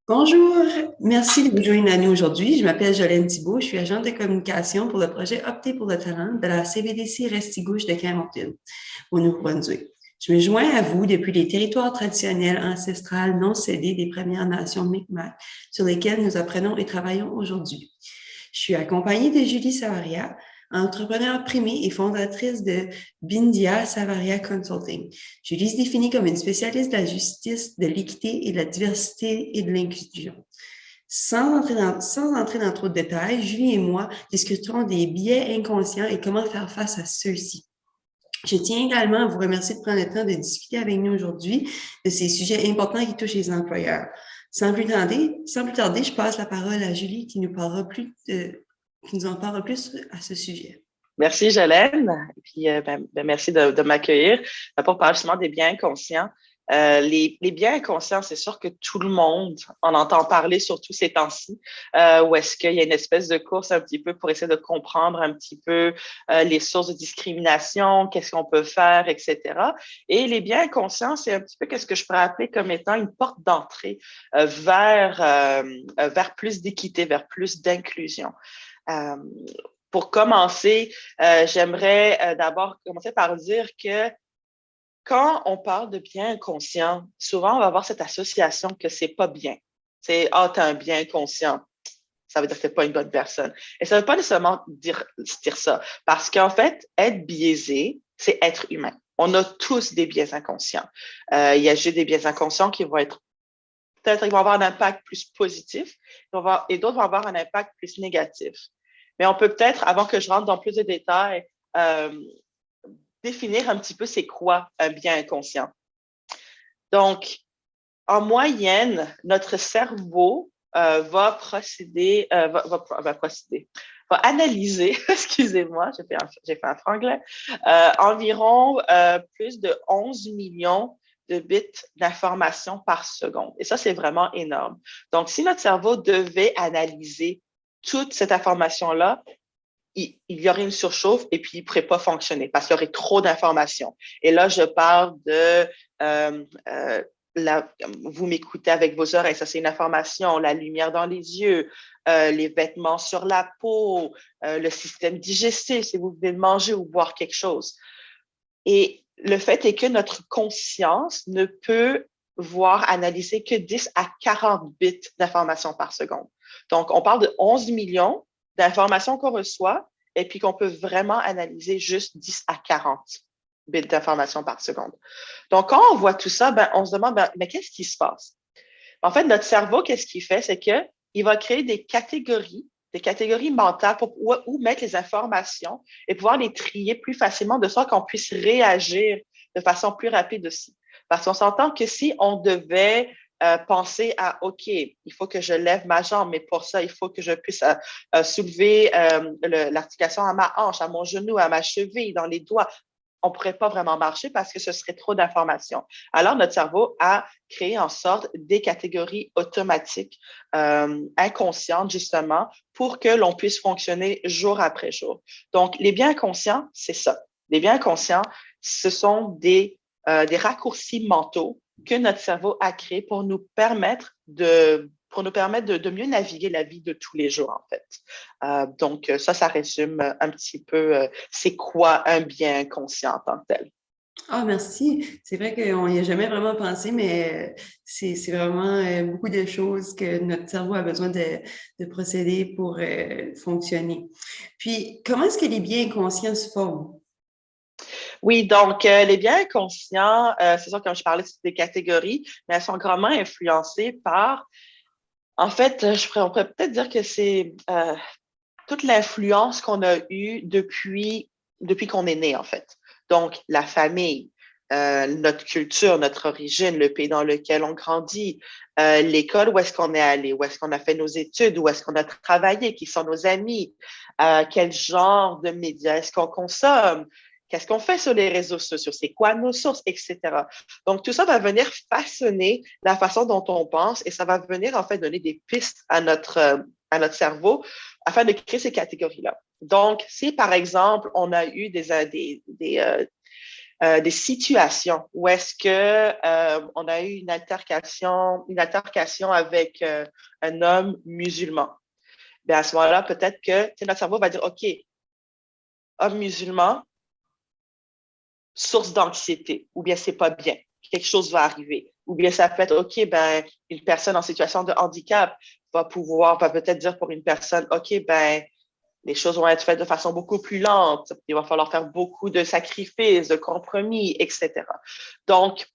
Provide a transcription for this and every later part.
Bonjour, merci de vous joindre à nous aujourd'hui. Je m'appelle Jolène Thibault, je suis agente de communication pour le projet Opter pour le talent de la CBDC Restigouche de Campbellton, au Nouveau-Brunswick. Je me joins à vous depuis les territoires traditionnels, ancestrales, non cédés des Premières Nations Mi'kmaq, sur lesquels nous apprenons et travaillons aujourd'hui. Je suis accompagnée de Julie Savaria, entrepreneure primée et fondatrice de Bindia Savaria Consulting. Julie se définit comme une spécialiste de la justice, de l'équité et de la diversité et de l'inclusion. Sans entrer dans trop de détails, Julie et moi discuterons des biais inconscients et comment faire face à ceux-ci. Je tiens également à vous remercier de prendre le temps de discuter avec nous aujourd'hui de ces sujets importants qui touchent les employeurs. Sans plus tarder, je passe la parole à Julie qui nous en parlera plus à ce sujet. Merci, Jolène. Et puis, merci de m'accueillir. Pour parler justement des biens inconscients. Les biens inconscients, c'est sûr que tout le monde en entend parler, surtout ces temps-ci, où est-ce qu'il y a une espèce de course un petit peu pour essayer de comprendre un petit peu les sources de discrimination, qu'est-ce qu'on peut faire, etc. Et les biens inconscients, c'est un petit peu ce que je pourrais appeler comme étant une porte d'entrée vers plus d'équité, vers plus d'inclusion. Pour commencer, j'aimerais d'abord commencer par dire que quand on parle de bien inconscient, souvent on va avoir cette association que c'est pas bien. C'est t'as un bien inconscient. Ça veut dire que t'es pas une bonne personne. Et ça veut pas nécessairement dire ça. Parce qu'en fait, être biaisé, c'est être humain. On a tous des biais inconscients. Il y a juste des biais inconscients qui vont être peut-être qu'ils vont avoir un impact plus positif et d'autres vont avoir un impact plus négatif. Mais on peut peut-être, avant que je rentre dans plus de détails, définir un petit peu c'est quoi un bien inconscient. Donc, en moyenne, notre cerveau va analyser, excusez-moi, j'ai fait un franglais, environ plus de 11 millions de bits d'informations par seconde. Et ça, c'est vraiment énorme. Donc, si notre cerveau devait analyser toute cette information-là, il y aurait une surchauffe et puis il ne pourrait pas fonctionner parce qu'il y aurait trop d'informations. Et là, je parle de vous m'écoutez avec vos oreilles, ça c'est une information, la lumière dans les yeux, les vêtements sur la peau, le système digestif, si vous venez de manger ou boire quelque chose. Et le fait est que notre conscience ne peut analyser que 10 à 40 bits d'informations par seconde. Donc, on parle de 11 millions d'informations qu'on reçoit et puis qu'on peut vraiment analyser juste 10 à 40 bits d'informations par seconde. Donc, quand on voit tout ça, on se demande, mais qu'est-ce qui se passe? En fait, notre cerveau, qu'est-ce qu'il fait? C'est qu'il va créer des catégories mentales où mettre les informations et pouvoir les trier plus facilement de sorte qu'on puisse réagir de façon plus rapide aussi. Parce qu'on s'entend que si on devait penser à, OK, il faut que je lève ma jambe, mais pour ça, il faut que je puisse soulever l'articulation à ma hanche, à mon genou, à ma cheville, dans les doigts. On ne pourrait pas vraiment marcher parce que ce serait trop d'informations. Alors, notre cerveau a créé en sorte des catégories automatiques, inconscientes, justement, pour que l'on puisse fonctionner jour après jour. Donc, les biens inconscients, c'est ça. Les biens inconscients, ce sont des raccourcis mentaux que notre cerveau a créés pour nous permettre de mieux naviguer la vie de tous les jours, en fait. Donc, ça résume un petit peu c'est quoi un bien inconscient en tant que tel. Ah, merci. C'est vrai qu'on n'y a jamais vraiment pensé, mais c'est vraiment beaucoup de choses que notre cerveau a besoin de procéder pour fonctionner. Puis, comment est-ce que les biais inconscients se forment? Oui, donc les biens inconscients, c'est sûr, comme je parlais, c'est des catégories, mais elles sont grandement influencées par, en fait, on pourrait peut-être dire que c'est toute l'influence qu'on a eue depuis qu'on est né, en fait. Donc, la famille, notre culture, notre origine, le pays dans lequel on grandit, l'école où est-ce qu'on est allé, où est-ce qu'on a fait nos études, où est-ce qu'on a travaillé, qui sont nos amis, quel genre de médias est-ce qu'on consomme, qu'est-ce qu'on fait sur les réseaux sociaux, c'est quoi nos sources, etc. Donc, tout ça va venir façonner la façon dont on pense et ça va venir, en fait, donner des pistes à notre cerveau afin de créer ces catégories-là. Donc, si, par exemple, on a eu des situations où est-ce que on a eu une altercation avec un homme musulman. Bien, à ce moment-là, peut-être que notre cerveau va dire, OK, homme musulman, source d'anxiété, ou bien c'est pas bien, quelque chose va arriver. Ou bien ça peut être, OK, ben, une personne en situation de handicap va peut-être dire pour une personne, OK, ben, les choses vont être faites de façon beaucoup plus lente. Il va falloir faire beaucoup de sacrifices, de compromis, etc. Donc,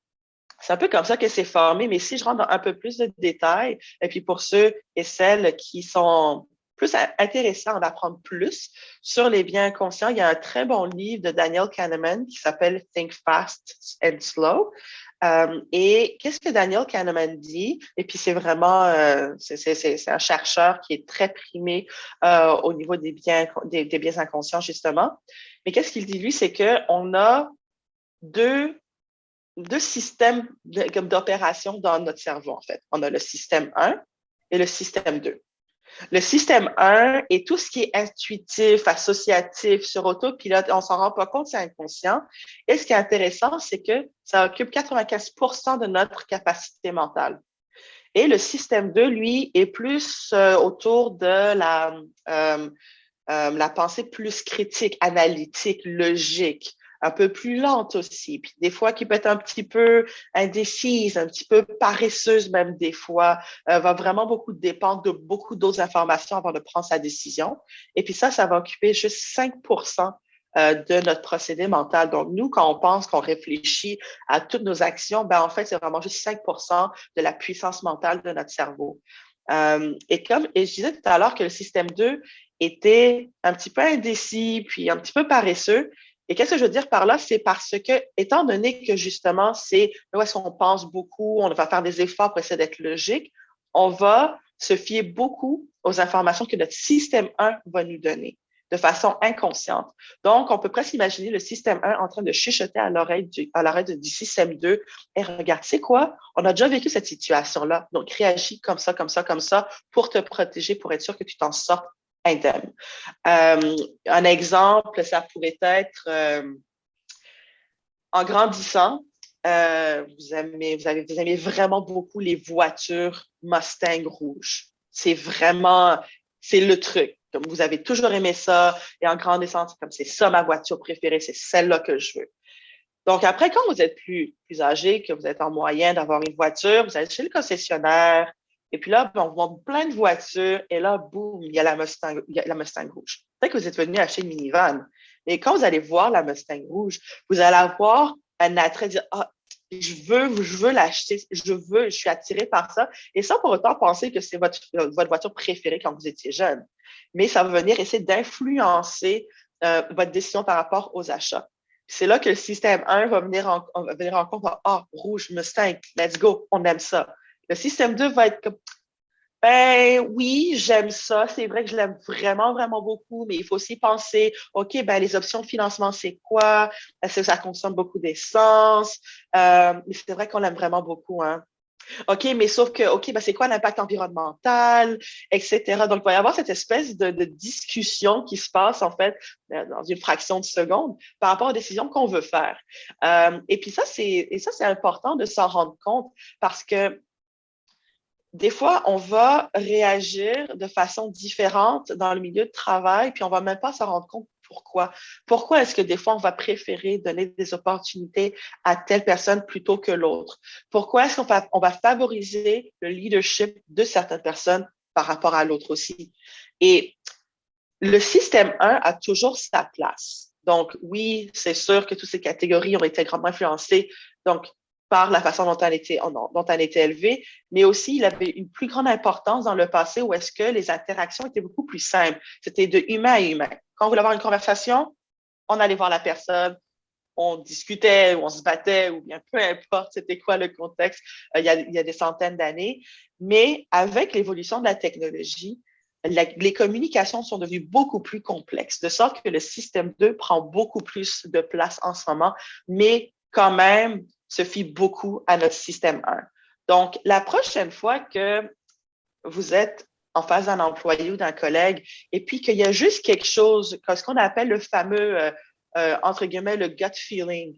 c'est un peu comme ça que c'est formé, mais si je rentre dans un peu plus de détails, et puis pour ceux et celles qui sont plus intéressés à en apprendre plus sur les biens inconscients, il y a un très bon livre de Daniel Kahneman qui s'appelle Think Fast and Slow. Et qu'est-ce que Daniel Kahneman dit? Et puis c'est vraiment, c'est un chercheur qui est très primé au niveau des biens inconscients, justement. Mais qu'est-ce qu'il dit, lui, c'est qu'on a deux systèmes d'opération dans notre cerveau, en fait. On a le système 1 et le système 2. Le système 1 est tout ce qui est intuitif, associatif, sur autopilote. On ne s'en rend pas compte, c'est inconscient. Et ce qui est intéressant, c'est que ça occupe 95% de notre capacité mentale. Et le système 2, lui, est plus autour de la pensée plus critique, analytique, logique, un peu plus lente aussi, puis des fois qui peut être un petit peu indécise, un petit peu paresseuse même des fois, va vraiment beaucoup dépendre de beaucoup d'autres informations avant de prendre sa décision. Et puis ça va occuper juste 5% de notre procédé mental. Donc, nous, quand on pense, qu'on réfléchit à toutes nos actions, ben en fait, c'est vraiment juste 5% de la puissance mentale de notre cerveau. Et je disais tout à l'heure que le système 2 était un petit peu indécis, puis un petit peu paresseux. Et qu'est-ce que je veux dire par là? C'est parce que, étant donné que justement, c'est là où est-ce qu'on pense beaucoup, on va faire des efforts pour essayer d'être logique, on va se fier beaucoup aux informations que notre système 1 va nous donner de façon inconsciente. Donc, on peut presque imaginer le système 1 en train de chuchoter à l'oreille du système 2. Et regarde, c'est quoi? On a déjà vécu cette situation-là. Donc, réagis comme ça, comme ça, comme ça pour te protéger, pour être sûr que tu t'en sortes indemne. Un exemple, ça pourrait être en grandissant, vous aimez vraiment beaucoup les voitures Mustang rouges. C'est le truc. Comme vous avez toujours aimé ça, et en grandissant, c'est comme c'est ça ma voiture préférée, c'est celle-là que je veux. Donc après, quand vous êtes plus âgé, que vous êtes en moyen d'avoir une voiture, vous allez chez le concessionnaire, et puis là, on voit plein de voitures, et là, boum, il y a la Mustang rouge. Peut-être que vous êtes venu acheter une minivan, mais quand vous allez voir la Mustang rouge, vous allez avoir un attrait de dire, ah, je veux l'acheter, je suis attiré par ça, et sans pour autant penser que c'est votre voiture préférée quand vous étiez jeune. Mais ça va venir essayer d'influencer votre décision par rapport aux achats. C'est là que le système 1 va venir en compte, ah, rouge, Mustang, let's go, on aime ça. Le système 2 va être comme, ben oui, j'aime ça, c'est vrai que je l'aime vraiment, vraiment beaucoup, mais il faut aussi penser, OK, ben les options de financement, c'est quoi? Est-ce que ça consomme beaucoup d'essence? Mais c'est vrai qu'on l'aime vraiment beaucoup, hein. OK, mais sauf que, OK, ben c'est quoi l'impact environnemental, etc. Donc, il va y avoir cette espèce de discussion qui se passe, en fait, dans une fraction de seconde par rapport aux décisions qu'on veut faire. Et puis ça, c'est important de s'en rendre compte parce que des fois, on va réagir de façon différente dans le milieu de travail, puis on va même pas s'en rendre compte pourquoi. Pourquoi est-ce que des fois, on va préférer donner des opportunités à telle personne plutôt que l'autre? Pourquoi est-ce qu'on va favoriser le leadership de certaines personnes par rapport à l'autre aussi? Et le système 1 a toujours sa place. Donc, oui, c'est sûr que toutes ces catégories ont été grandement influencées. Donc, par la façon dont elle était élevée, mais aussi il avait une plus grande importance dans le passé où est-ce que les interactions étaient beaucoup plus simples. C'était de humain à humain. Quand on voulait avoir une conversation, on allait voir la personne, on discutait ou on se battait ou bien peu importe c'était quoi le contexte il y a des centaines d'années. Mais avec l'évolution de la technologie, les communications sont devenues beaucoup plus complexes, de sorte que le système 2 prend beaucoup plus de place en ce moment, mais quand même se fie beaucoup à notre système 1. Donc, la prochaine fois que vous êtes en face d'un employé ou d'un collègue et puis qu'il y a juste quelque chose, ce qu'on appelle le fameux, entre guillemets, le gut feeling.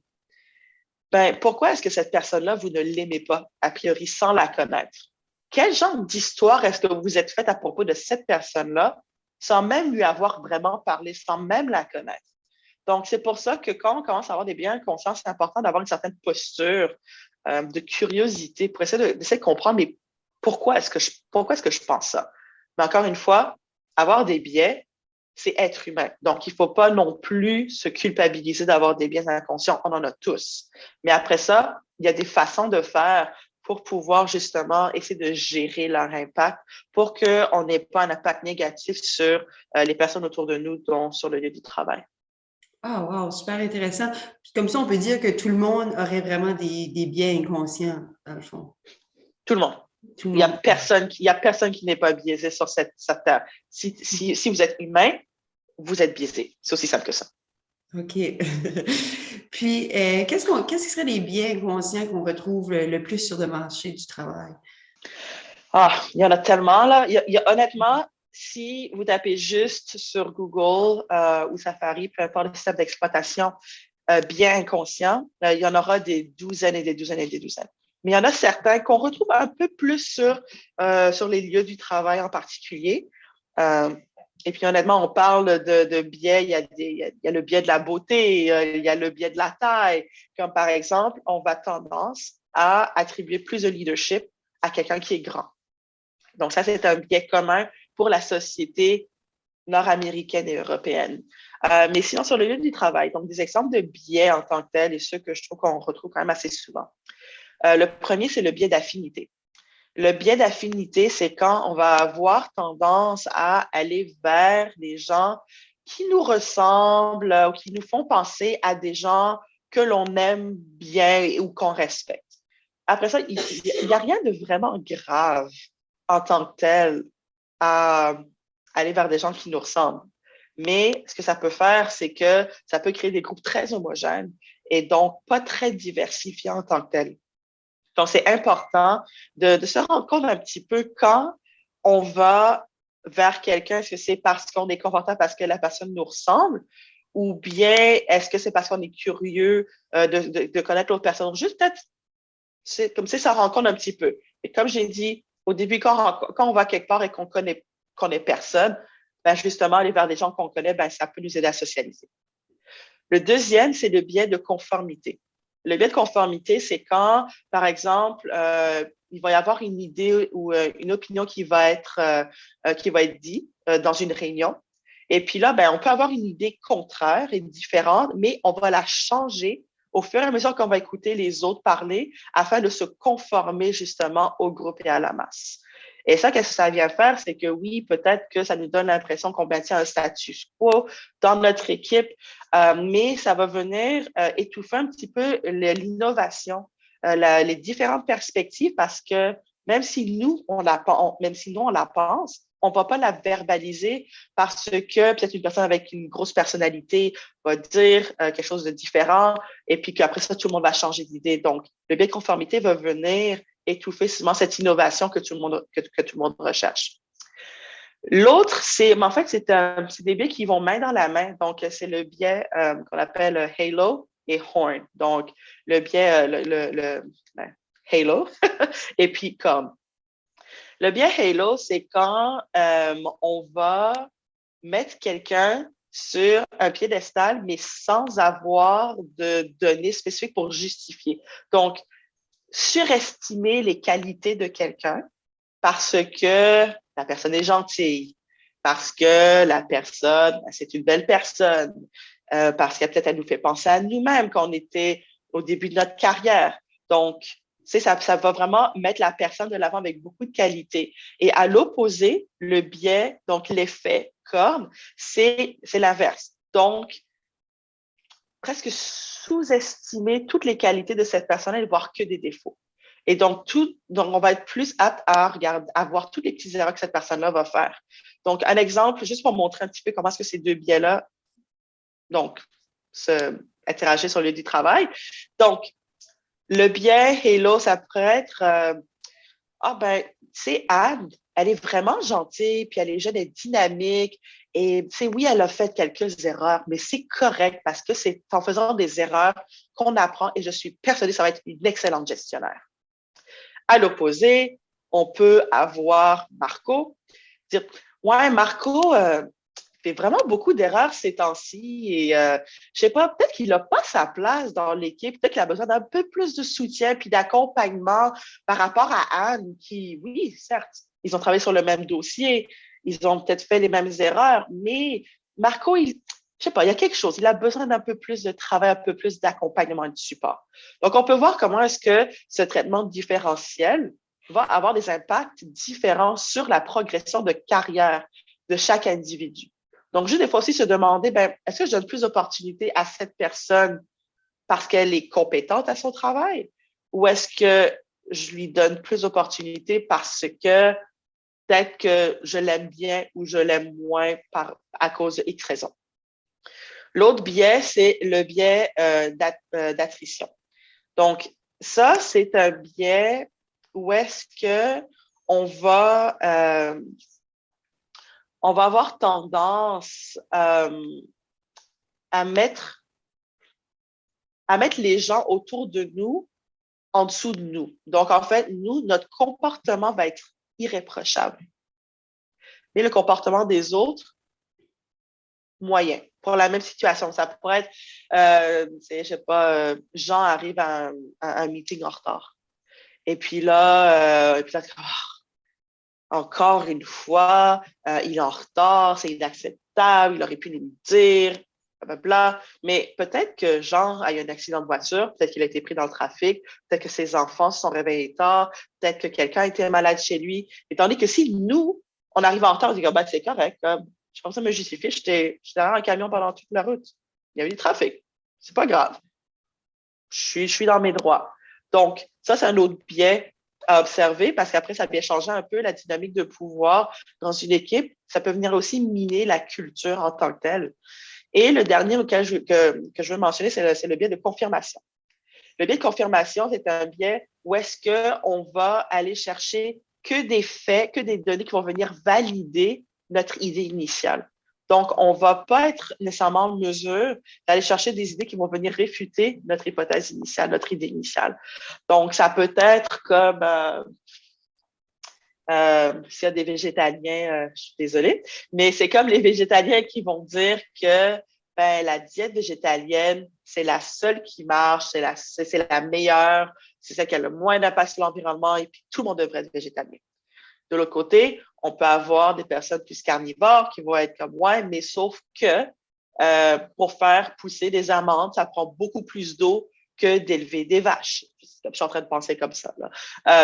ben, pourquoi est-ce que cette personne-là, vous ne l'aimez pas, a priori, sans la connaître? Quel genre d'histoire est-ce que vous vous êtes faite à propos de cette personne-là, sans même lui avoir vraiment parlé, sans même la connaître? Donc, c'est pour ça que quand on commence à avoir des biens conscients, c'est important d'avoir une certaine posture de curiosité pour d'essayer de comprendre, mais pourquoi est-ce que je pense ça? Mais encore une fois, avoir des biais, c'est être humain. Donc, il ne faut pas non plus se culpabiliser d'avoir des biais inconscients. On en a tous. Mais après ça, il y a des façons de faire pour pouvoir justement essayer de gérer leur impact pour qu'on n'ait pas un impact négatif sur les personnes autour de nous, dont sur le lieu du travail. Ah, wow, super intéressant. Puis comme ça, on peut dire que tout le monde aurait vraiment des biais inconscients, dans le fond. Tout le monde. Tout le Il n'y a monde. personne qui n'est pas biaisé sur cette terre. Si vous êtes humain, vous êtes biaisé. C'est aussi simple que ça. OK. Puis, qu'est-ce qui serait les biais inconscients qu'on retrouve le plus sur le marché du travail? Ah, il y en a tellement, là. Honnêtement, si vous tapez juste sur Google ou Safari, peu importe le système d'exploitation, biais inconscients, il y en aura des douzaines et des douzaines et des douzaines. Mais il y en a certains qu'on retrouve un peu plus sur les lieux du travail en particulier. Et puis, honnêtement, on parle de biais. Il y a le biais de la beauté, il y a le biais de la taille. Comme par exemple, on va tendance à attribuer plus de leadership à quelqu'un qui est grand. Donc, ça, c'est un biais commun pour la société nord-américaine et européenne. Mais sinon, sur le lieu du travail, donc des exemples de biais en tant que tels et ceux que je trouve qu'on retrouve quand même assez souvent. Le premier, c'est le biais d'affinité. Le biais d'affinité, c'est quand on va avoir tendance à aller vers des gens qui nous ressemblent ou qui nous font penser à des gens que l'on aime bien ou qu'on respecte. Après ça, il n'y a rien de vraiment grave en tant que tel à aller vers des gens qui nous ressemblent. Mais ce que ça peut faire, c'est que ça peut créer des groupes très homogènes et donc pas très diversifiés en tant que tels. Donc, c'est important de se rendre compte un petit peu quand on va vers quelqu'un, est-ce que c'est parce qu'on est confortable parce que la personne nous ressemble ou bien est-ce que c'est parce qu'on est curieux de connaître l'autre personne? Juste peut-être, c'est comme si ça rencontre un petit peu. Et comme j'ai dit au début, quand on va quelque part et qu'on connaît personne, ben justement, aller vers des gens qu'on connaît, ben, ça peut nous aider à socialiser. Le deuxième, c'est le biais de conformité. Le biais de conformité, c'est quand, par exemple, il va y avoir une idée ou une opinion qui va être dite dans une réunion. Et puis là, ben, on peut avoir une idée contraire et différente, mais on va la changer au fur et à mesure qu'on va écouter les autres parler afin de se conformer justement au groupe et à la masse. Et ça, qu'est-ce que ça vient faire? C'est que oui, peut-être que ça nous donne l'impression qu'on maintient un status quo dans notre équipe, mais ça va venir étouffer un petit peu l'innovation, les différentes perspectives, parce que même si nous, on la pense, on ne va pas la verbaliser parce que peut-être une personne avec une grosse personnalité va dire quelque chose de différent et puis qu'après ça, tout le monde va changer d'idée. Donc, le biais de conformité va venir étouffer souvent cette innovation que tout le monde recherche. L'autre, c'est des biais qui vont main dans la main. Donc, c'est le biais qu'on appelle Halo et Horn. Donc, le biais, Halo, et puis comme. Le biais Halo, c'est quand on va mettre quelqu'un sur un piédestal, mais sans avoir de données spécifiques pour justifier. Donc, surestimer les qualités de quelqu'un parce que la personne est gentille, parce que la personne, c'est une belle personne, parce qu'elle peut-être elle nous fait penser à nous-mêmes quand on était au début de notre carrière. Donc, ça va vraiment mettre la personne de l'avant avec beaucoup de qualité. Et à l'opposé, le biais, donc l'effet corne, c'est l'inverse. Donc, presque sous-estimer toutes les qualités de cette personne et voir que des défauts. Et donc, on va être plus apte à voir toutes les petites erreurs que cette personne-là va faire. Donc, un exemple, juste pour montrer un petit peu comment est-ce que ces deux biais-là, donc, interagir sur le lieu du travail. Donc, le biais Halo, ça pourrait être, tu sais, Anne, elle est vraiment gentille, puis elle est jeune, elle est dynamique. Et oui, elle a fait quelques erreurs, mais c'est correct parce que c'est en faisant des erreurs qu'on apprend et je suis persuadée que ça va être une excellente gestionnaire. À l'opposé, on peut avoir Marco, dire, ouais, Marco fait vraiment beaucoup d'erreurs ces temps-ci et je sais pas, peut-être qu'il n'a pas sa place dans l'équipe, peut-être qu'il a besoin d'un peu plus de soutien puis d'accompagnement par rapport à Anne qui, oui, certes, ils ont travaillé sur le même dossier, ils ont peut-être fait les mêmes erreurs, mais Marco, je sais pas, il y a quelque chose, il a besoin d'un peu plus de travail, un peu plus d'accompagnement et de support. Donc, on peut voir comment est-ce que ce traitement différentiel va avoir des impacts différents sur la progression de carrière de chaque individu. Donc, juste des fois aussi se demander, ben, est-ce que je donne plus d'opportunités à cette personne parce qu'elle est compétente à son travail ou est-ce que je lui donne plus d'opportunités parce que peut-être que je l'aime bien ou je l'aime moins à cause de X raisons. L'autre biais, c'est le biais d'attrition. Donc, ça, c'est un biais où est-ce que on va avoir tendance à mettre les gens autour de nous en dessous de nous. Donc, en fait, nous, notre comportement va être irréprochable. Mais le comportement des autres, moyen. Pour la même situation, ça pourrait être, je sais pas, Jean arrive à un meeting en retard. Et puis là, encore une fois, il est en retard, c'est inacceptable, il aurait pu nous le dire, blablabla. Mais peut-être que Jean a eu un accident de voiture, peut-être qu'il a été pris dans le trafic, peut-être que ses enfants se sont réveillés tard, peut-être que quelqu'un était malade chez lui. Et tandis que si nous, on arrive en retard, on dit, ben, c'est correct, je pense à me justifier, j'étais derrière un camion pendant toute la route. Il y avait du trafic. C'est pas grave. Je suis dans mes droits. Donc, ça, c'est un autre biais à observer parce qu'après, ça vient changer un peu la dynamique de pouvoir dans une équipe. Ça peut venir aussi miner la culture en tant que telle. Et le dernier auquel que je veux mentionner, c'est le biais de confirmation. Le biais de confirmation, c'est un biais où est-ce qu'on va aller chercher que des faits, que des données qui vont venir valider notre idée initiale. Donc, on ne va pas être nécessairement en mesure d'aller chercher des idées qui vont venir réfuter notre hypothèse initiale, notre idée initiale. Donc, ça peut être comme, s'il y a des végétaliens, je suis désolée, mais c'est comme les végétaliens qui vont dire que ben, la diète végétalienne, c'est la seule qui marche, c'est la meilleure, c'est celle qui a le moins d'impact sur l'environnement et puis tout le monde devrait être végétalien. De l'autre côté, on peut avoir des personnes plus carnivores qui vont être comme ouais, mais sauf que pour faire pousser des amandes, ça prend beaucoup plus d'eau que d'élever des vaches. Je suis en train de penser comme ça.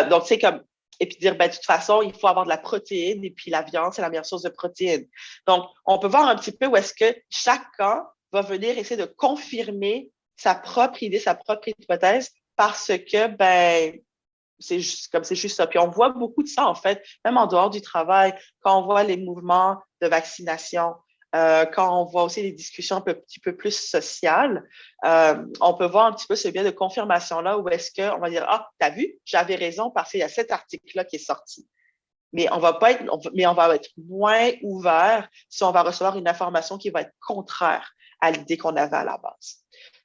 Donc, c'est comme et puis dire, ben, de toute façon, il faut avoir de la protéine et puis la viande, c'est la meilleure source de protéines. Donc, on peut voir un petit peu où est-ce que chaque camp va venir essayer de confirmer sa propre idée, sa propre hypothèse parce que, ben, c'est juste ça. Puis on voit beaucoup de ça, en fait, même en dehors du travail, quand on voit les mouvements de vaccination, quand on voit aussi les discussions un petit peu plus sociales, on peut voir un petit peu ce biais de confirmation-là où est-ce qu'on va dire, ah, t'as vu, j'avais raison parce qu'il y a cet article-là qui est sorti. Mais on va être moins ouvert si on va recevoir une information qui va être contraire à l'idée qu'on avait à la base.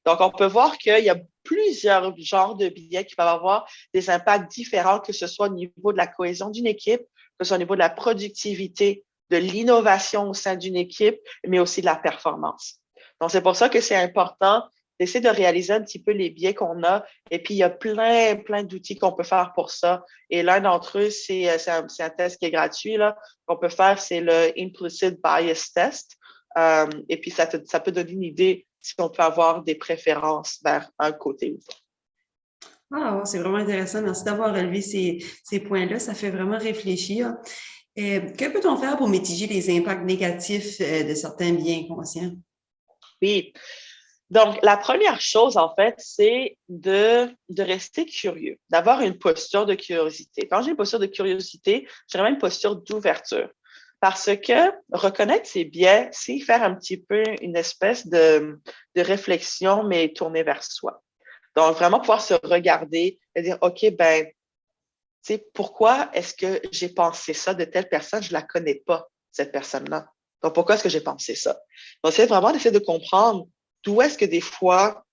Donc, on peut voir qu'il y a plusieurs genres de biais qui peuvent avoir des impacts différents, que ce soit au niveau de la cohésion d'une équipe, que ce soit au niveau de la productivité, de l'innovation au sein d'une équipe, mais aussi de la performance. Donc, c'est pour ça que c'est important d'essayer de réaliser un petit peu les biais qu'on a. Et puis, il y a plein d'outils qu'on peut faire pour ça. Et l'un d'entre eux, c'est un test qui est gratuit, là, qu'on peut faire, c'est le Implicit Bias Test. Et puis, ça peut donner une idée si on peut avoir des préférences vers un côté ou l'autre. Ah, c'est vraiment intéressant. Merci d'avoir relevé ces points-là. Ça fait vraiment réfléchir. Que peut-on faire pour mitiger les impacts négatifs de certains biais inconscients? Oui. Donc, la première chose, en fait, c'est de rester curieux, d'avoir une posture de curiosité. Quand j'ai une posture de curiosité, j'ai vraiment une posture d'ouverture. Parce que reconnaître ses biais, c'est faire un petit peu une espèce de réflexion, mais tournée vers soi. Donc, vraiment pouvoir se regarder et dire, OK, ben, Tu sais, pourquoi est-ce que j'ai pensé ça de telle personne? Je ne la connais pas, cette personne-là. Donc, pourquoi est-ce que j'ai pensé ça? Donc, c'est vraiment d'essayer de comprendre d'où est-ce que des fois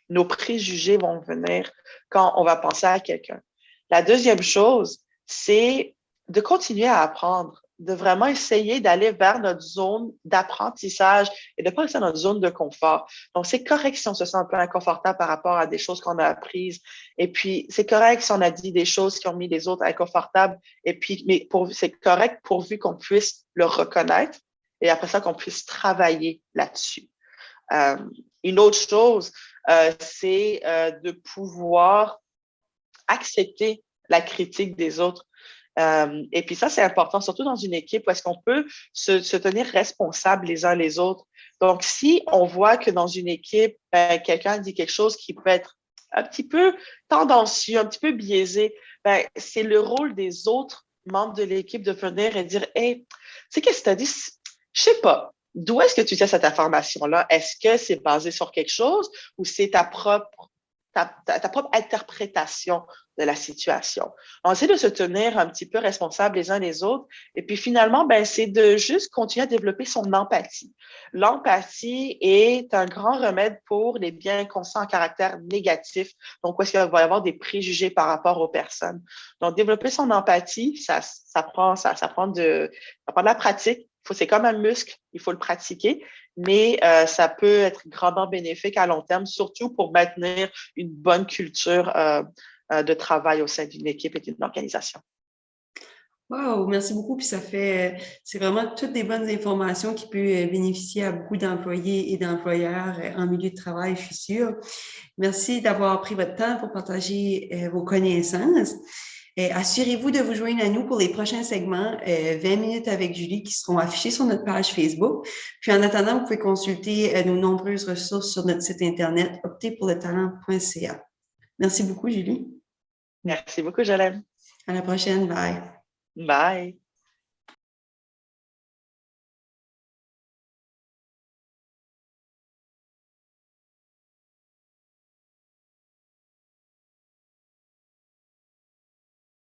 nos préjugés vont venir quand on va penser à quelqu'un. La deuxième chose, c'est de continuer à apprendre, de vraiment essayer d'aller vers notre zone d'apprentissage et de ne pas rester dans notre zone de confort. Donc, c'est correct si on se sent un peu inconfortable par rapport à des choses qu'on a apprises. Et puis, c'est correct si on a dit des choses qui ont mis les autres inconfortables. Et puis, mais c'est correct pourvu qu'on puisse le reconnaître et après ça, qu'on puisse travailler là-dessus. Une autre chose, c'est de pouvoir accepter la critique des autres. Et puis ça, c'est important, surtout dans une équipe où est-ce qu'on peut se tenir responsable les uns les autres. Donc, si on voit que dans une équipe, quelqu'un dit quelque chose qui peut être un petit peu tendancieux, un petit peu biaisé, c'est le rôle des autres membres de l'équipe de venir et dire, hey, tu sais, qu'est-ce que tu as dit? Je sais pas. D'où est-ce que tu sais cette information-là? Est-ce que c'est basé sur quelque chose ou c'est ta propre interprétation de la situation? On essaie de se tenir un petit peu responsables les uns les autres. Et puis finalement, c'est de juste continuer à développer son empathie. L'empathie est un grand remède pour les bien-conscients à caractère négatif. Donc, où est-ce qu'il va y avoir des préjugés par rapport aux personnes? Donc, développer son empathie, ça prend de la pratique. C'est comme un muscle, il faut le pratiquer, mais ça peut être grandement bénéfique à long terme, surtout pour maintenir une bonne culture de travail au sein d'une équipe et d'une organisation. Wow, merci beaucoup. Puis c'est vraiment toutes des bonnes informations qui peuvent bénéficier à beaucoup d'employés et d'employeurs en milieu de travail, je suis sûre. Merci d'avoir pris votre temps pour partager vos connaissances. Assurez-vous de vous joindre à nous pour les prochains segments 20 minutes avec Julie qui seront affichés sur notre page Facebook. Puis en attendant, vous pouvez consulter nos nombreuses ressources sur notre site internet opterpourletalent.ca. Merci beaucoup, Julie. Merci beaucoup, Jolene. À la prochaine. Bye. Bye.